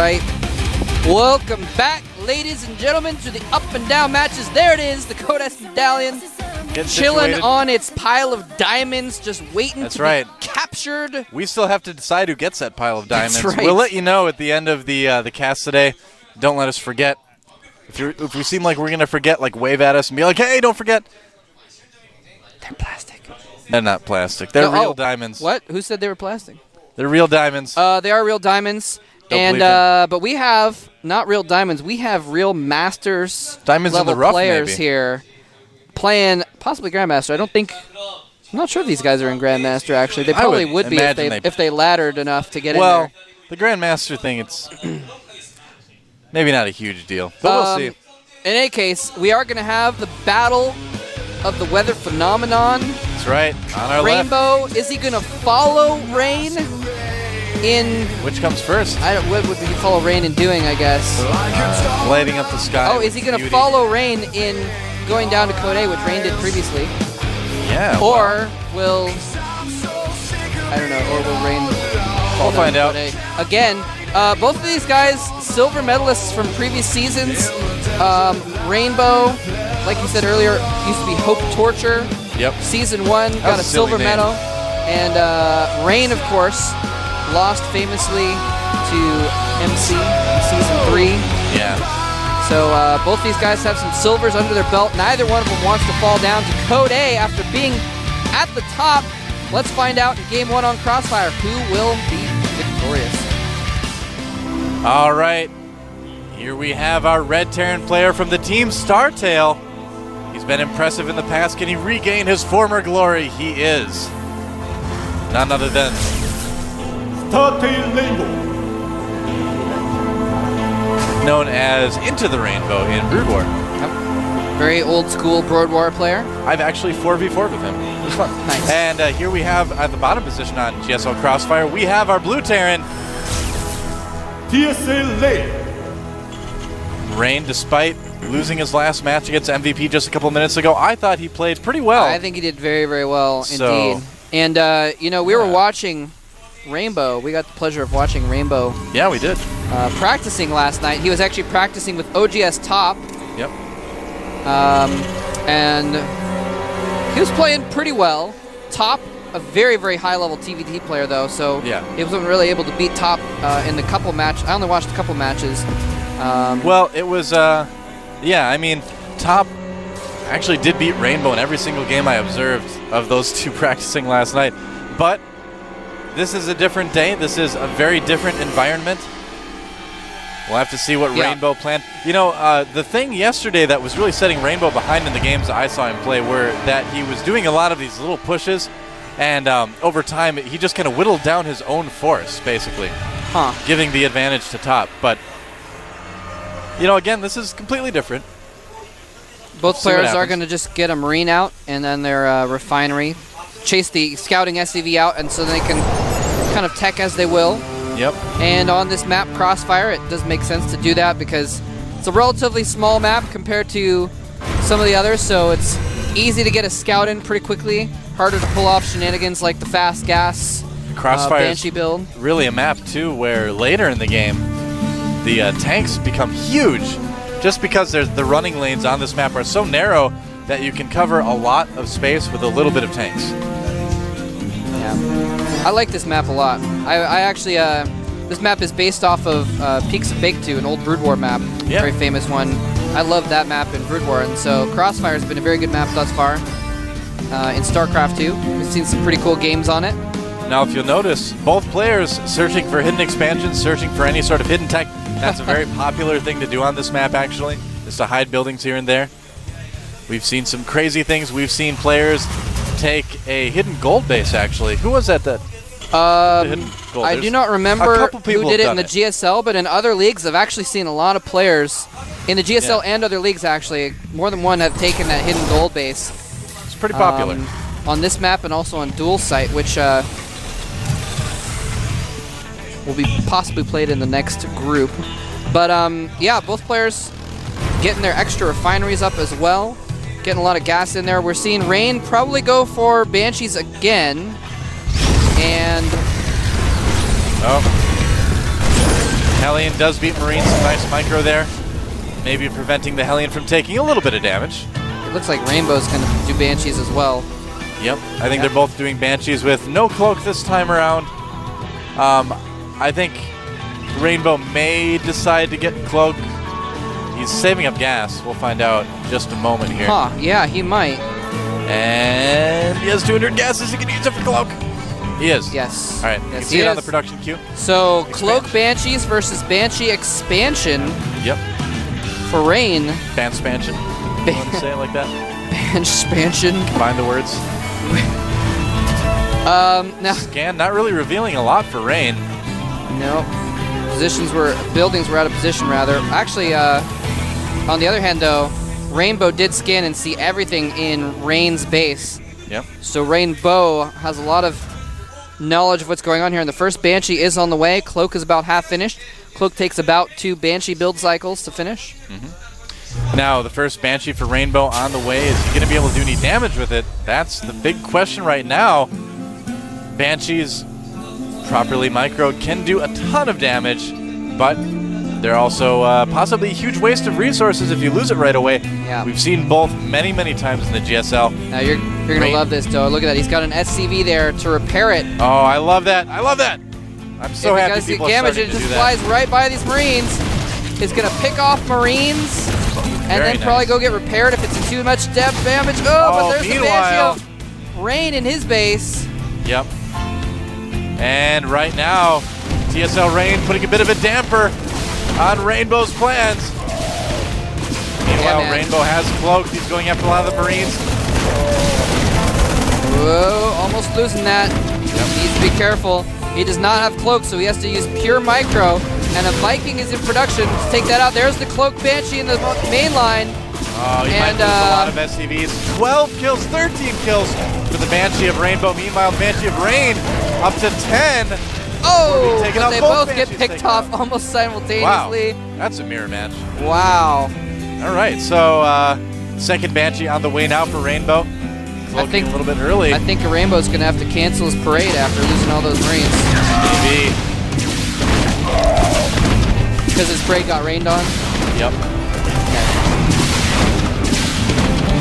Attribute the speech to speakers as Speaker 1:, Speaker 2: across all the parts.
Speaker 1: right. Welcome back, ladies and gentlemen, to the up and down matches. There it is, the Codex Medallion. Chilling on its pile of diamonds, just waiting to be captured.
Speaker 2: We still have to decide who gets that pile of diamonds.
Speaker 1: That's right.
Speaker 2: We'll let you know at the end of the cast today. Don't let us forget. If we seem like we're going to forget, like wave at us and be like, hey, don't forget.
Speaker 1: They're plastic.
Speaker 2: They're not plastic. They're real diamonds.
Speaker 1: What? Who said they were plastic?
Speaker 2: They're real diamonds.
Speaker 1: They are real diamonds. But we have not real diamonds. We have real Masters
Speaker 2: diamonds
Speaker 1: level
Speaker 2: in the rough,
Speaker 1: players
Speaker 2: maybe.
Speaker 1: here playing possibly Grandmaster. I'm not sure if these guys are in Grandmaster, actually. They probably would be if they laddered enough to get in there.
Speaker 2: Well, the Grandmaster thing, it's maybe not a huge deal, but we'll see.
Speaker 1: In any case, we are going to have the Battle of the Weather Phenomenon.
Speaker 2: That's right. On our
Speaker 1: Rainbow,
Speaker 2: left.
Speaker 1: is he going to follow Rain in...
Speaker 2: Which comes first?
Speaker 1: What would he follow Rain in doing, I guess?
Speaker 2: Lighting up the sky.
Speaker 1: Oh, is he going to follow Rain in going down to Code A, which Rain did previously?
Speaker 2: Yeah.
Speaker 1: Or will... I don't know. Or will Rain fall
Speaker 2: We'll find out.
Speaker 1: Again, both of these guys, silver medalists from previous seasons. Rainbow, like you said earlier, used to be Hope Torture.
Speaker 2: Yep.
Speaker 1: Season 1, got a silver medal. And Rain, of course, lost famously to MC in Season 3.
Speaker 2: Yeah.
Speaker 1: So both these guys have some silvers under their belt. Neither one of them wants to fall down to Code A after being at the top. Let's find out in Game 1 on Crossfire who will be victorious.
Speaker 2: All right. Here we have our Red Terran player from the team Startail. He's been impressive in the past. Can he regain his former glory? He is. None other than
Speaker 3: Startail Rainbow,
Speaker 2: known as Into the Rainbow in Brood War.
Speaker 1: Yep. Very old school Brood War player.
Speaker 2: I've actually 4v4'd with him. It was fun.
Speaker 1: Nice.
Speaker 2: And here we have at the bottom position on GSL Crossfire, we have our Blue Terran.
Speaker 3: TSL Lane.
Speaker 2: Rain, despite losing his last match against MVP just a couple minutes ago, I thought he played pretty well.
Speaker 1: I think he did very, very well indeed. And, we were watching Rainbow. We got the pleasure of watching Rainbow.
Speaker 2: Yeah, we did.
Speaker 1: Practicing last night. He was actually practicing with OGS Top.
Speaker 2: Yep.
Speaker 1: And he was playing pretty well. Top, a very, very high-level TVT player, though, so he wasn't really able to beat Top in the couple matches. I only watched a couple matches.
Speaker 2: Well, it was, I mean, Top actually did beat Rainbow in every single game I observed of those two practicing last night. But this is a different day. This is a very different environment. We'll have to see what Rainbow planned. You know, the thing yesterday that was really setting Rainbow behind in the games I saw him play were that he was doing a lot of these little pushes, and over time he just kind of whittled down his own force, basically, giving the advantage to Top. But, you know, again, this is completely different.
Speaker 1: Both players are going to just get a Marine out and then their Refinery, chase the Scouting SCV out, and so they can kind of tech as they will.
Speaker 2: Yep.
Speaker 1: And on this map, Crossfire, it does make sense to do that because it's a relatively small map compared to some of the others, so it's easy to get a scout in pretty quickly. Harder to pull off shenanigans like the fast gas Banshee build.
Speaker 2: Really a map, too, where later in the game, the tanks become huge just because the running lanes on this map are so narrow that you can cover a lot of space with a little bit of tanks.
Speaker 1: Yeah. I like this map a lot. I actually, this map is based off of Peaks of Baketu, an old Brood War map, very famous one. I love that map in Brood War, and so Crossfire has been a very good map thus far. In StarCraft 2, we've seen some pretty cool games on it.
Speaker 2: Now, if you'll notice, both players searching for hidden expansions, searching for any sort of hidden tech. That's a very popular thing to do on this map, actually, is to hide buildings here and there. We've seen some crazy things. We've seen players take a hidden gold base, actually. Who was that?
Speaker 1: I do not remember who did it in the GSL, but in other leagues, I've actually seen a lot of players in the GSL and other leagues, actually. More than one have taken that hidden gold base.
Speaker 2: It's pretty popular.
Speaker 1: On this map and also on Dual Site, which will be possibly played in the next group. But yeah, both players getting their extra refineries up as well. Getting a lot of gas in there. We're seeing Rain probably go for Banshees again. And
Speaker 2: Hellion does beat Marines. Some nice micro there. Maybe preventing the Hellion from taking a little bit of damage.
Speaker 1: It looks like Rainbow's going to do Banshees as well.
Speaker 2: Yep, I think they're both doing Banshees with no cloak this time around. I think Rainbow may decide to get cloak. He's saving up gas. We'll find out in just a moment here.
Speaker 1: Huh, yeah, he might.
Speaker 2: And he has 200 gases. He can use it for cloak. He is.
Speaker 1: Yes.
Speaker 2: All right, you
Speaker 1: Yes,
Speaker 2: can see it on the production queue.
Speaker 1: So, Cloak Banshees versus Banshee Expansion
Speaker 2: Yep.
Speaker 1: for Rain.
Speaker 2: Banspansion. You want to say it like that?
Speaker 1: Banspansion.
Speaker 2: Combine the words.
Speaker 1: Now,
Speaker 2: Scan not really revealing a lot for Rain.
Speaker 1: no. Buildings were out of position, rather. Actually, on the other hand, though, Rainbow did scan and see everything in Rain's base.
Speaker 2: Yep.
Speaker 1: So Rainbow has a lot of knowledge of what's going on here. And the first Banshee is on the way. Cloak is about half finished. Cloak takes about 2 Banshee build cycles to finish.
Speaker 2: Now, the first Banshee for Rainbow on the way. Is he going to be able to do any damage with it? That's the big question right now. Banshees, properly microed, can do a ton of damage, but they're also possibly a huge waste of resources if you lose it right away.
Speaker 1: Yeah.
Speaker 2: We've seen both many, many times in the GSL.
Speaker 1: Now you're going to love this, though. Look at that. He's got an SCV there to repair it.
Speaker 2: Oh, I love that. I love that. I'm so happy people are
Speaker 1: damage,
Speaker 2: starting
Speaker 1: it
Speaker 2: to
Speaker 1: just
Speaker 2: do
Speaker 1: flies
Speaker 2: that.
Speaker 1: right by these Marines. It's going to pick off Marines and
Speaker 2: Very
Speaker 1: then probably
Speaker 2: nice.
Speaker 1: go get repaired if it's too much depth damage. Oh, but there's
Speaker 2: meanwhile,
Speaker 1: the Banshee of Rain in his base.
Speaker 2: Yep. And right now, TSL Rain putting a bit of a damper on Rainbow's plans. Meanwhile,
Speaker 1: man.
Speaker 2: Rainbow has cloaked. He's going after a lot of the Marines.
Speaker 1: Whoa, almost losing that. Needs to be careful. He does not have cloak, so he has to use pure micro. And a Viking is in production to take that out. There's the cloak Banshee in the main line.
Speaker 2: Oh, he might lose a lot of SCVs. 12 kills, 13 kills for the Banshee of Rainbow. Meanwhile, Banshee of Rain up to 10.
Speaker 1: Oh,
Speaker 2: taking
Speaker 1: but
Speaker 2: out
Speaker 1: they
Speaker 2: both
Speaker 1: both get
Speaker 2: Banshees
Speaker 1: picked
Speaker 2: taken
Speaker 1: off
Speaker 2: out.
Speaker 1: almost
Speaker 2: Wow,
Speaker 1: simultaneously.
Speaker 2: that's a mirror match.
Speaker 1: Wow.
Speaker 2: All right, so second Banshee on the way now for Rainbow. Cloaking a little bit early.
Speaker 1: I think a Rainbow's going to have to cancel his parade after losing all those Marines.
Speaker 2: Maybe.
Speaker 1: Because his parade got rained on.
Speaker 2: Yep.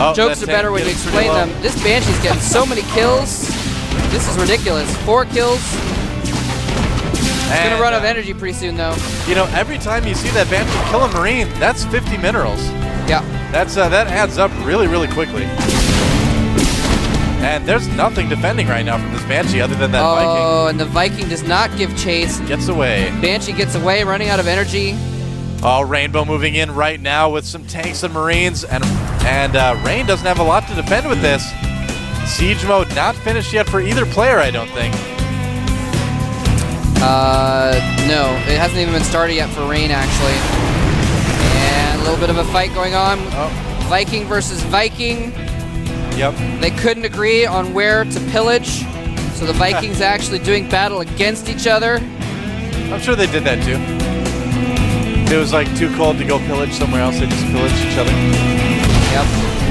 Speaker 2: Oh,
Speaker 1: Jokes
Speaker 2: that
Speaker 1: are better
Speaker 2: tank
Speaker 1: when you
Speaker 2: getting
Speaker 1: explain
Speaker 2: pretty low.
Speaker 1: them. This Banshee's getting so many kills. This is ridiculous. 4 kills. It's going to run out of energy pretty soon, though.
Speaker 2: You know, every time you see that Banshee kill a Marine, that's 50 minerals.
Speaker 1: Yeah.
Speaker 2: That's that adds up really, really quickly. And there's nothing defending right now from this Banshee other than that Viking.
Speaker 1: Oh, and the Viking does not give chase.
Speaker 2: Gets away.
Speaker 1: Banshee gets away, running out of energy.
Speaker 2: Oh, Rainbow moving in right now with some tanks and Marines, and Rain doesn't have a lot to defend with this. Siege mode not finished yet for either player, I don't think.
Speaker 1: No, it hasn't even been started yet for Rain, actually. And a little bit of a fight going on.
Speaker 2: Oh.
Speaker 1: Viking versus Viking.
Speaker 2: Yep.
Speaker 1: They couldn't agree on where to pillage, so the Vikings actually doing battle against each other.
Speaker 2: I'm sure they did that too. If it was like too cold to go pillage somewhere else, they just pillaged each other.
Speaker 1: Yep.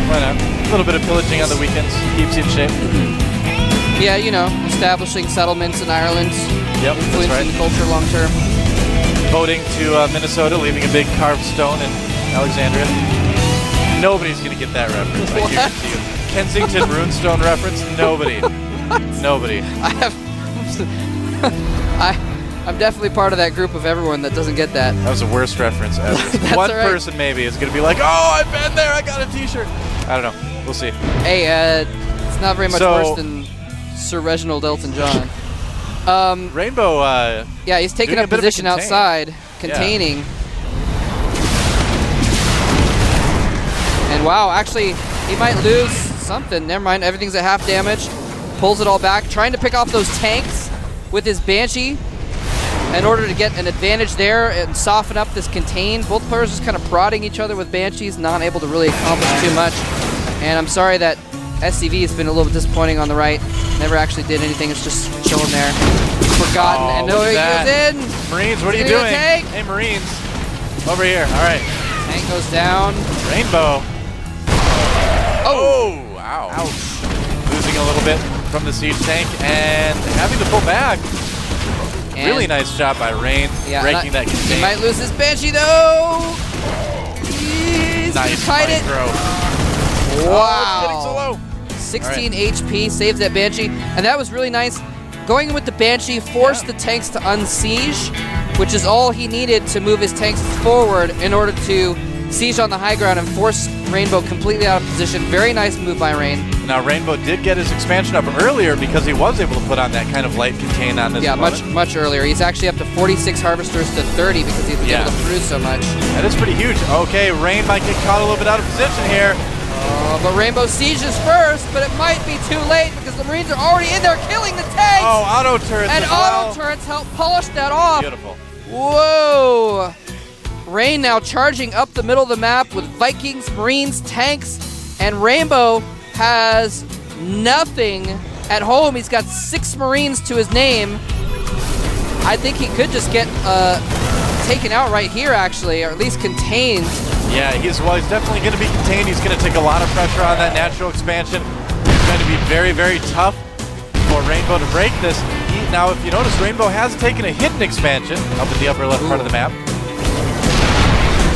Speaker 2: Why not? A little bit of pillaging on the weekends keeps you in shape.
Speaker 1: Yeah, you know, establishing settlements in Ireland,
Speaker 2: Yep, that's
Speaker 1: influencing
Speaker 2: right.
Speaker 1: the culture long term.
Speaker 2: Voting to Minnesota, leaving a big carved stone in Alexandria. Nobody's going to get that reference, I
Speaker 1: What?
Speaker 2: guarantee you. Kensington Runestone reference? Nobody. Nobody.
Speaker 1: I'm definitely part of that group of everyone that doesn't get that.
Speaker 2: That was the worst reference ever.
Speaker 1: That's
Speaker 2: One
Speaker 1: all right.
Speaker 2: person maybe is going to be like, oh, I've been there, I got a t-shirt. I don't know. We'll see.
Speaker 1: Hey, it's not very much
Speaker 2: So-
Speaker 1: worse than Sir Reginald Elton John.
Speaker 2: Rainbow,
Speaker 1: Yeah, he's taking
Speaker 2: Doing
Speaker 1: up
Speaker 2: a bit of a
Speaker 1: position
Speaker 2: contain.
Speaker 1: outside, containing. And wow, actually, he might lose something. Never mind, everything's at half damage. Pulls it all back, trying to pick off those tanks with his Banshee in order to get an advantage there and soften up this contain. Both players just kind of prodding each other with Banshees, not able to really accomplish too much. And I'm sorry that SCV has been a little bit disappointing on the right. Never actually did anything, it's just chilling there. Forgotten,
Speaker 2: Oh,
Speaker 1: and
Speaker 2: look
Speaker 1: no,
Speaker 2: at
Speaker 1: he
Speaker 2: that.
Speaker 1: goes in!
Speaker 2: Marines, what are you
Speaker 1: He's gonna
Speaker 2: doing?
Speaker 1: get a tank.
Speaker 2: Hey, Marines. Over here. All right.
Speaker 1: Tank goes down.
Speaker 2: Rainbow.
Speaker 1: Oh!
Speaker 2: Wow. Ouch. Losing a little bit from the siege tank and having to pull back.
Speaker 1: And
Speaker 2: really nice job by Rain, breaking that contain.
Speaker 1: He might lose his Banshee, though. He's
Speaker 2: Nice
Speaker 1: tied it.
Speaker 2: throw.
Speaker 1: Wow.
Speaker 2: Oh, it's getting so low.
Speaker 1: 16 HP, saves that Banshee. And that was really nice. Going in with the Banshee forced the tanks to unsiege, which is all he needed to move his tanks forward in order to siege on the high ground and force Rainbow completely out of position. Very nice move by Rain.
Speaker 2: Now, Rainbow did get his expansion up earlier because he was able to put on that kind of light contain on this opponent.
Speaker 1: much earlier. He's actually up to 46 Harvesters to 30 because he was able to cruise so much.
Speaker 2: That is pretty huge. Okay, Rain might get caught a little bit out of position here.
Speaker 1: But Rainbow sieges first, but it might be too late because the Marines are already in there killing the tanks!
Speaker 2: Oh, auto turrets
Speaker 1: and
Speaker 2: as well.
Speaker 1: auto turrets help polish that off.
Speaker 2: Beautiful.
Speaker 1: Whoa! Rain now charging up the middle of the map with Vikings, Marines, tanks, and Rainbow has nothing at home. He's got 6 Marines to his name. I think he could just get taken out right here, actually, or at least contained.
Speaker 2: Yeah, he's definitely going to be contained. He's going to take a lot of pressure on that natural expansion. It's going to be very, very tough for Rainbow to break this. Now, if you notice, Rainbow has taken a hidden expansion up at the upper left part of the map.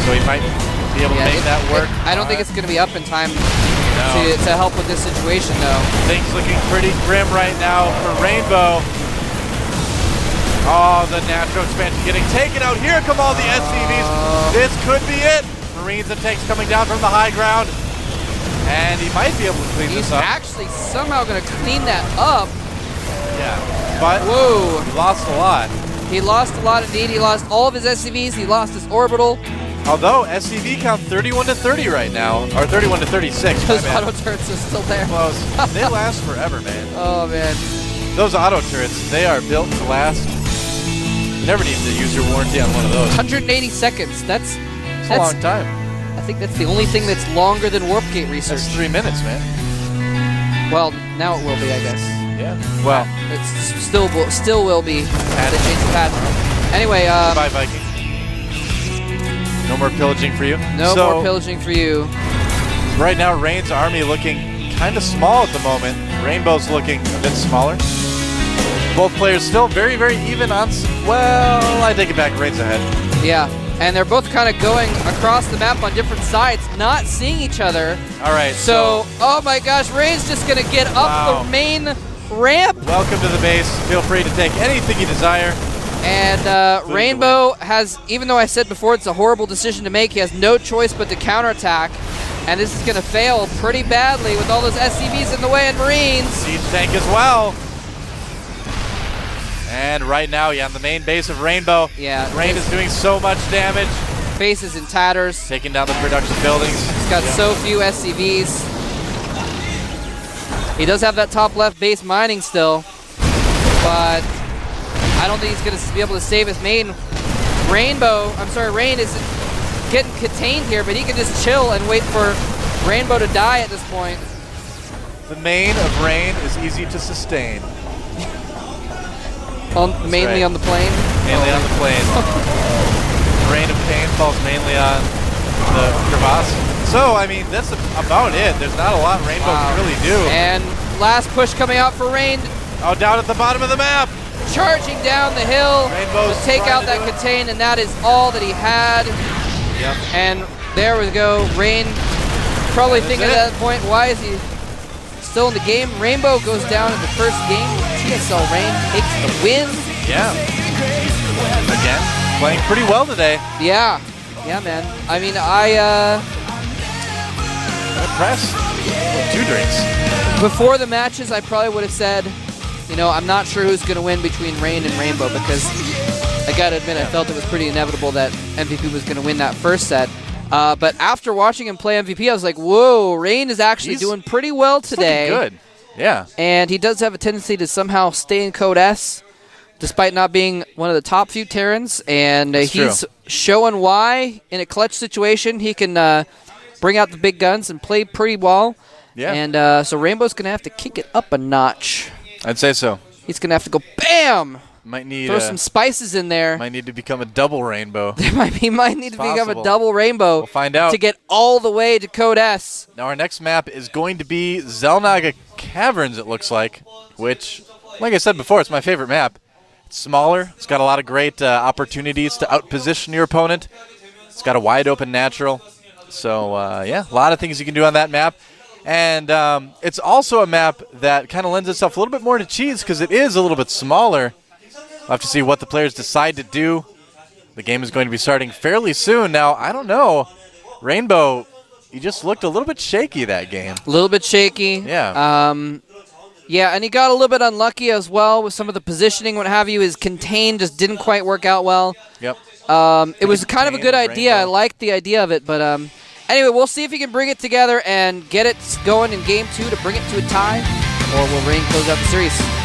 Speaker 2: So he might be able to make that work.
Speaker 1: I don't think it's going to be up in time to help with this situation, though.
Speaker 2: Things looking pretty grim right now for Rainbow. Oh, the natural expansion getting taken out. Here come all the SCVs. This could be it. Marines and tanks coming down from the high ground. And he might be able to clean this up.
Speaker 1: He's actually somehow going to clean that up.
Speaker 2: Yeah, but he lost a lot.
Speaker 1: He lost a lot indeed. He lost all of his SCVs. He lost his orbital.
Speaker 2: Although SCV count 31 to 30 right now, or 31 to 36.
Speaker 1: Those auto turrets are still there.
Speaker 2: Close. They last forever, man.
Speaker 1: Oh, man.
Speaker 2: Those auto turrets, they are built to last. You never need to use your warranty on one of those.
Speaker 1: 180 seconds. That's
Speaker 2: a long time.
Speaker 1: I think that's the only thing that's longer than Warp Gate research.
Speaker 2: That's 3 minutes, man.
Speaker 1: Well, now it will be, I guess.
Speaker 2: Yeah. Well,
Speaker 1: it's still will be. They changed the patch. Anyway,
Speaker 2: bye, Viking. No more pillaging for you.
Speaker 1: No more pillaging for you.
Speaker 2: Right now, Rain's army looking kind of small at the moment. Rainbow's looking a bit smaller. Both players still very, very even on. Well, I take it back. Rain's ahead.
Speaker 1: Yeah, and they're both kind of going across the map on different sides, not seeing each other.
Speaker 2: All right.
Speaker 1: So, oh my gosh, Rain's just gonna get up the main ramp.
Speaker 2: Welcome to the base. Feel free to take anything you desire.
Speaker 1: And Rainbow has, even though I said before it's a horrible decision to make, he has no choice but to counterattack. And this is going to fail pretty badly with all those SCVs in the way and Marines.
Speaker 2: Siege tank as well. And right now, on the main base of Rainbow, Rain is doing so much damage.
Speaker 1: Base is in tatters.
Speaker 2: Taking down the production buildings.
Speaker 1: He's got so few SCVs. He does have that top left base mining still, but I don't think he's going to be able to save his main. Rain is getting contained here, but he can just chill and wait for Rainbow to die at this point.
Speaker 2: The main of Rain is easy to sustain.
Speaker 1: Mainly on the plane?
Speaker 2: Mainly on the plane. Rain of Pain falls mainly on the crevasse. So, I mean, that's about it. There's not a lot Rainbow can really do.
Speaker 1: And last push coming out for Rain.
Speaker 2: Oh, down at the bottom of the map.
Speaker 1: Charging down the hill
Speaker 2: Rainbow's
Speaker 1: to take out that contain, and that is all that he had.
Speaker 2: Yep.
Speaker 1: And there we go. Rain probably thinking at that point, why is he still in the game? Rainbow goes down in the first game. TSL Rain takes the win.
Speaker 2: Yeah. Again, playing pretty well today.
Speaker 1: Yeah. Yeah, man. I mean,
Speaker 2: impressed. 2 drinks.
Speaker 1: Before the matches, I probably would have said, you know, I'm not sure who's going to win between Rain and Rainbow because I got to admit I felt it was pretty inevitable that MVP was going to win that first set. But after watching him play MVP, I was like, whoa, Rain is actually doing pretty well today.
Speaker 2: Good. Yeah.
Speaker 1: And he does have a tendency to somehow stay in Code S despite not being one of the top few Terrans. And he's showing why in a clutch situation he can bring out the big guns and play pretty well.
Speaker 2: Yeah.
Speaker 1: And so Rainbow's going to have to kick it up a notch.
Speaker 2: I'd say so.
Speaker 1: He's going to have to go BAM!
Speaker 2: Might need
Speaker 1: throw some spices in there.
Speaker 2: Might need to become a double Rainbow.
Speaker 1: He might need to become a double Rainbow.
Speaker 2: We'll find out.
Speaker 1: To get all the way to Code S.
Speaker 2: Now our next map is going to be Xel'Naga Caverns, it looks like, which, like I said before, it's my favorite map. It's smaller. It's got a lot of great opportunities to outposition your opponent. It's got a wide open natural. So, yeah, a lot of things you can do on that map. And it's also a map that kind of lends itself a little bit more to cheese because it is a little bit smaller. We'll have to see what the players decide to do. The game is going to be starting fairly soon. Now, I don't know. Rainbow, you just looked a little bit shaky that game.
Speaker 1: A little bit shaky.
Speaker 2: Yeah.
Speaker 1: Yeah, and he got a little bit unlucky as well with some of the positioning, what have you. His contain just didn't quite work out well.
Speaker 2: Yep.
Speaker 1: It was kind of a good idea.
Speaker 2: Rainbow.
Speaker 1: I liked the idea of it, but anyway, we'll see if he can bring it together and get it going in Game 2 to bring it to a tie, or will Rain close out the series.